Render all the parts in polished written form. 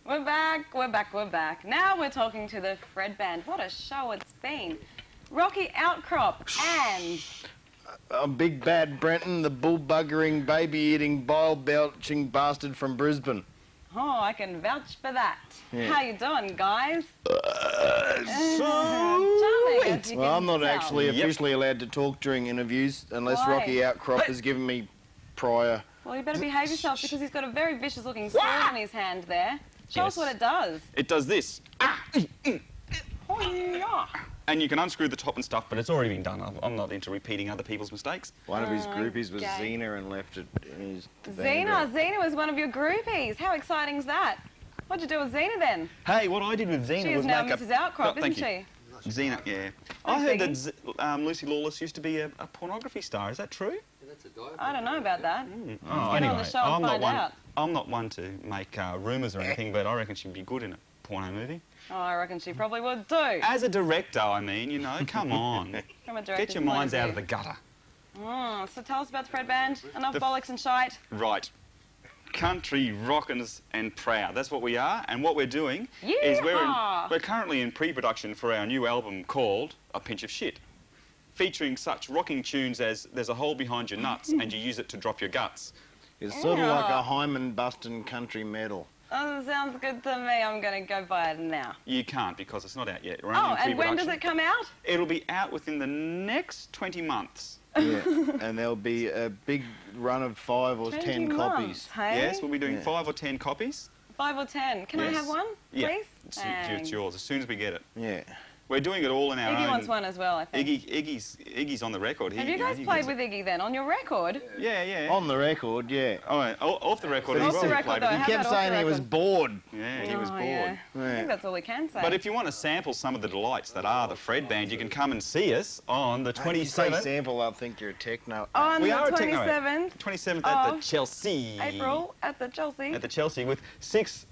We're back, we're back, we're back. Now we're talking to the Fred Band. What a show it's been. Rocky Outcrop and... Big Bad Brenton, the bull-buggering, baby-eating, bile-belching bastard from Brisbane. Oh, I can vouch for that. Yeah. How you doing, guys? Charming, as you well, can I'm not tell. actually officially allowed to talk during interviews unless Why? Rocky Outcrop has given me prior... Well, you better behave yourself because he's got a very vicious-looking sword in his hand there. Show us what it does. It does this. And you can unscrew the top and stuff, but it's already been done. I'm not into repeating other people's mistakes. One of his groupies was Xena and left it in his... Xena was one of your groupies. How exciting is that? What'd you do with Xena then? Hey, what I did with Xena she was now make Mrs. Outcrop, isn't she? Xena, yeah. I heard that Lucy Lawless used to be a pornography star. Is that true? I don't know about that. Oh, Let's get on the show and find out. I'm not one to make rumours or anything, but I reckon she'd be good in a porno movie. Oh, I reckon she probably would do. As a director, I mean, you know, come on. From a Get your minds out of the gutter. So tell us about the Fred Band. Enough bollocks and shite. Right. Country rockers and proud. That's what we are, and what we're doing is we're currently in pre-production for our new album called A Pinch of Shit, featuring such rocking tunes as There's a Hole Behind Your Nuts and You Use It to Drop Your Guts. It's sort of like a Hyman-busting country metal. Oh, sounds good to me. I'm going to go buy it now. You can't because it's not out yet. We're only in pre-production. And when does it come out? It'll be out within the next 20 months. Yeah, and there'll be a big run of 5 or 10 copies. Hey? Yes, we'll be doing 5 or 10 copies. 5 or 10. Can I have one, please? It's yours as soon as we get it. Yeah. We're doing it all in our own... Iggy wants one as well, I think. Iggy's on the record. Have you guys played with Iggy then, on your record? Yeah. On the record, yeah. Oh, off the record as well. Off the record, though. He kept saying he was bored. Yeah, he was bored. Yeah. I think that's all we can say. But if you want to sample some of the delights that are the Fred Band, you can come and see us on the 27th. If you say sample, I'll think you're a techno. On we the are 27th. 27th at the Chelsea. April at the Chelsea. At the Chelsea with 6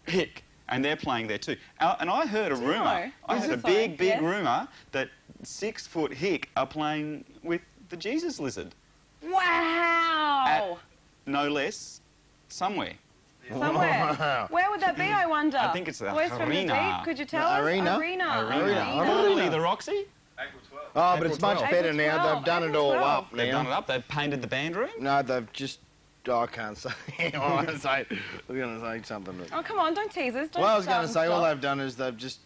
Hick. And they're playing there too. And I heard a rumour. I heard a big rumour that 6 Foot Hick are playing with the Jesus Lizard. Wow! At, no less, somewhere. Somewhere. Where would that be, I wonder? I think it's the West from the Deep, could you tell us? Arena? Probably the Roxy. April 12th. Oh, but it's much better now. They've done it all up now. They've done it up. They've painted the band room. No, they've just... I can't say. I was going to say something. Oh, come on, don't tease us. Well, I was going to say all they've done is they've just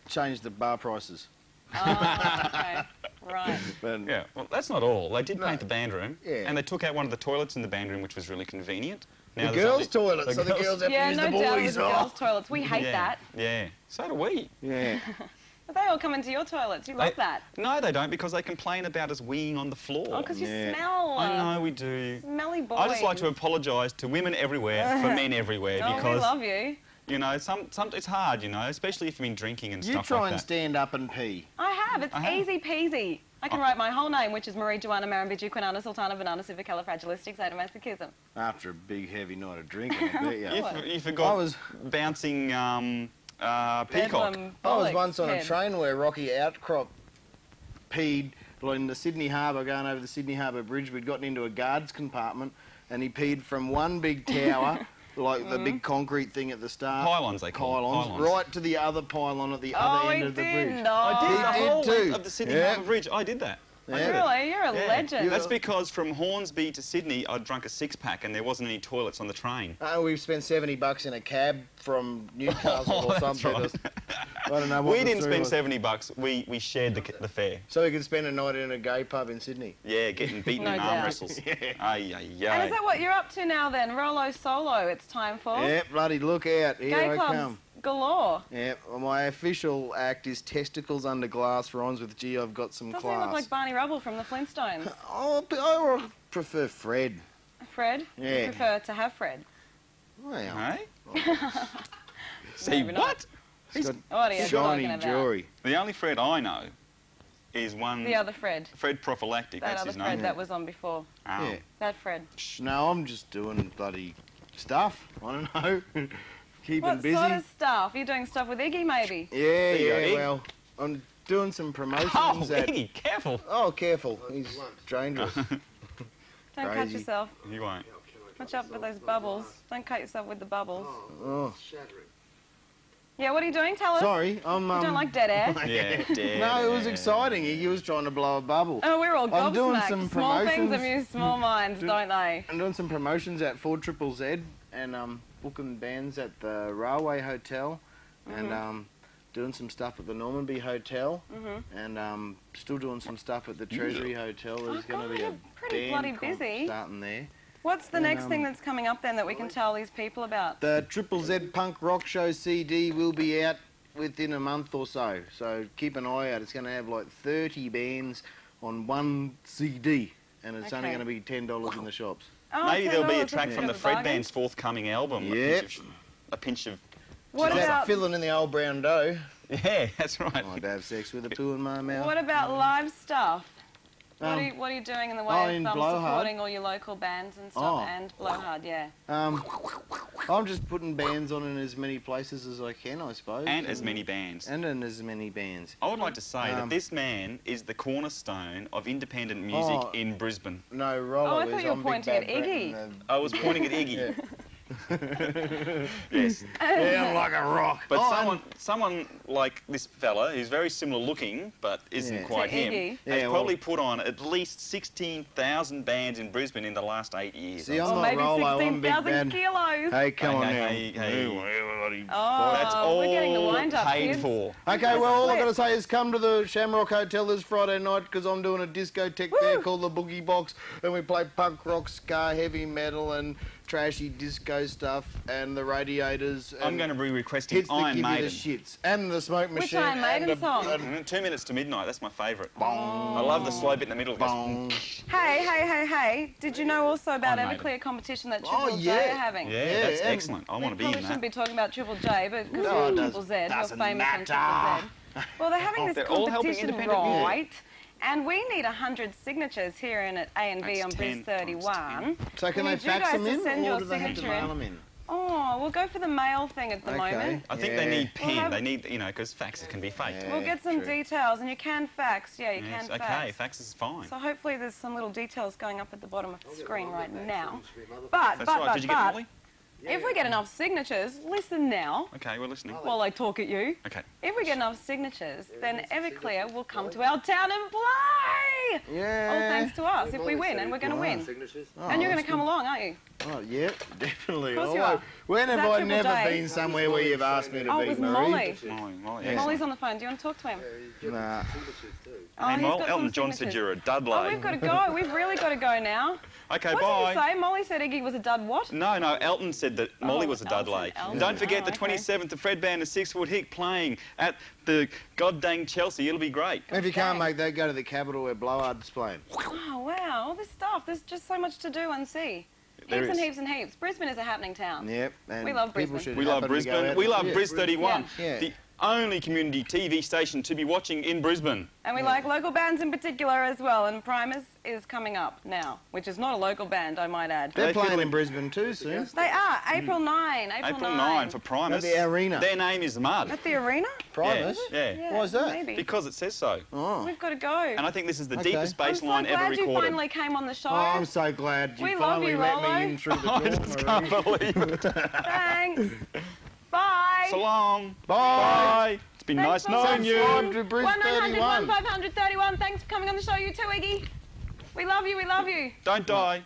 changed the bar prices. Oh, okay. Right. But, yeah, well, that's not all. They did paint the band room, and they took out one of the toilets in the band room, which was really convenient. Now the girls' toilets, so the girls have to use the boys'. Yeah, no doubt with the girls' toilets. We hate that. Yeah, so do we. Yeah. But they all come into your toilets. You love that. No, they don't, because they complain about us weeing on the floor. Oh, because you smell. I know we do. Smelly boys. I just like to apologise to women everywhere for men everywhere because... we love you. You know, it's hard, you know, especially if you've been drinking and stuff like that. You try and stand up and pee. I have. It's easy peasy. I can write my whole name, which is Marie Joanna Marambiju Quinana Sultana Banana Supercalifragilistic Sadomasochism. After a big heavy night of drinking, I bet you. You forgot bouncing peacock. I was once on a train where Rocky Outcrop peed in the Sydney Harbour, going over the Sydney Harbour Bridge. We'd gotten into a guard's compartment and he peed from one big tower, like the big concrete thing at the start. Pylons, they call them. Pylons. Right to the other pylon at the other end of the bridge. I did the whole length of the Sydney Harbour Bridge. I did that. Really? You're a legend. That's because from Hornsby to Sydney, I'd drunk a 6-pack and there wasn't any toilets on the train. We've spent $70 in a cab from Newcastle or something. Right. I don't know what we didn't spend $70. We shared the fare. So we could spend a night in a gay pub in Sydney. Yeah, getting beaten in arm wrestles. And is that what you're up to now then? Rolo Solo, it's time for? Yeah, bloody look out. Here gay I clubs come. Galore. Yeah, well, my official act is testicles under glass rhymes with G. I've got some class. Doesn't he look like Barney Rubble from the Flintstones? I prefer Fred. Fred? Yeah. You prefer to have Fred? Well, hey? See what? He's got shiny jewellery. The only Fred I know is one... The other Fred. Fred Prophylactic, that's his name. That other Fred that was on before. Oh. Yeah. That Fred. No, I'm just doing bloody stuff. I don't know. Keeping busy. What sort of stuff? You're doing stuff with Iggy, maybe? Yeah, well, I'm doing some promotions. Oh, Iggy, careful. Oh, careful. He's dangerous. Don't cut yourself. You won't. Watch out for those bubbles. Don't cut yourself with the bubbles. Oh. Yeah, what are you doing? Tell us. Sorry, You don't like dead air? Yeah, dead. No, it was exciting. He was trying to blow a bubble. Oh, we're all gobsmacked. I'm doing some Small things promotions. amuse small minds, don't they? I'm doing some promotions at 4ZZZ and booking bands at the Railway Hotel and doing some stuff at the Normanby Hotel and still doing some stuff at the Treasury Hotel. There's going to be a pretty band bloody comp busy. starting there. What's the next thing that's coming up then that we can tell these people about? The Triple Z Punk Rock Show CD will be out within a month or so. So keep an eye out. It's going to have like 30 bands on one CD, and it's only going to be $10 in the shops. Oh, Maybe there'll be a $10 track from the Fred bargain. Band's forthcoming album. Yep. A pinch of. What Just about filling in the old brown dough. Yeah, that's right. I'd have sex with a poo in my mouth. what about live stuff? What Um, are you doing in the way in of Blowhard? supporting all your local bands and stuff and Blowhard, yeah? I'm just putting bands on in as many places as I can, I suppose. And as many bands. And in as many bands. I would like to say that this man is the cornerstone of independent music in Brisbane. No, Rollo I thought is. you were I'm pointing Big at Bad Iggy. Brat and I was pointing at Iggy. Yes. yeah, I'm like a rock. But someone like this fella, who's very similar looking, but isn't quite To him, Iggy. has Yeah, probably put on at least 16,000 bands in Brisbane in the last 8 years. See, I'm Or not maybe Rollo, I'm Big 16,000 Bad. kilos. Hey, come on now. Hey. Oh, That's all we're getting the wind up, paid kids. for. Okay, well, all I've Split. got to say is come to the Shamrock Hotel this Friday night because I'm doing a discotheque there called the Boogie Box, and we play punk rock, ska, heavy metal, and trashy disco stuff, and the Radiators. And I'm going to be requesting hits that Iron give you the Maiden. shits, and the Smoke Which Machine. Iron Maiden and song? 2 minutes to midnight, that's my favourite. I love the slow bit in the middle. It goes, Bong. Hey, did you know also about Iron Maiden. Everclear competition that Oh, Triple J yeah. are having? yeah, that's and excellent. I want to be Probably in shouldn't that. be talking about Triple J, but because No, you're it Triple Z, you're doesn't famous on Triple matter. Z. Well, they're having this They're all helping competition, independent music. right? And we need 100 signatures here in at A&B That's on 10 Bris 31. So can We they need you fax guys them to in, send or your do they have to signature in. mail them in? Oh, we'll go for the mail thing at the moment. I think they need pen. have- They need, because faxes can be fake. Yeah. We'll get some true. details, and you can fax. Yeah, you Yes, can fax. okay, fax is fine. So hopefully there's some little details going up at the bottom of the screen right now. That's right. Did you get Molly? If we get enough signatures, listen now Okay, we're listening. while I talk at you. Okay. If we get enough signatures, then Everclear will come to our town and play! Yeah. All thanks to us if we win, and we're going to win. And you're going to come along, aren't you? Oh, yeah, definitely. Of course you are. When have Is that I Triple never J? been somewhere where you've asked me to Oh, be, it was Marie? Molly. Molly, Yeah. Molly's on the phone. Do you want to talk to him? Nah. Oh, Hey, he's Mol, got some Elton John said signatures. you're a Dudley. Oh, we've got to go. We've really got to go now. Okay, What bye. did he say? Molly said Iggy was a dud what? No, Elton said that Molly was a Elton, Dudley. Elton. Don't forget the Oh, okay. 27th, the Fred Band, a 6-foot hick playing at the goddamn Chelsea. It'll be great. If you can't Okay. make that, go to the Capitol where Blowhard's playing. Oh, wow. All this stuff. There's just so much to do and see. There Heaps and is. heaps and heaps. Brisbane is a happening town. Yep. And We love people Brisbane. should We love happen to go Brisbane. out We and love see it. Bris 31. Yeah. The only community TV station to be watching in Brisbane. And we like local bands in particular as well. And Primus is coming up now, which is not a local band, I might add. They're They playing feel in Brisbane too soon. They are. April 9. April 9 for Primus. At the arena. Their name is Mud. At the arena? Primus? Yeah. Why is that? Maybe. Because it says so. Oh. We've got to go. And I think this is the Okay. deepest I'm bass so line ever glad you recorded. finally came on the show. Oh, I'm so glad you We love finally you, let Rollo. me in through the door. I just can't Marie. believe it. Thanks. Bye. So long. Bye. Bye. It's been Thanks nice for knowing listening. you. Subscribe to Bris 1-900 31. 531. Thanks for coming on the show, you too, Iggy. We love you, we love you. Don't die.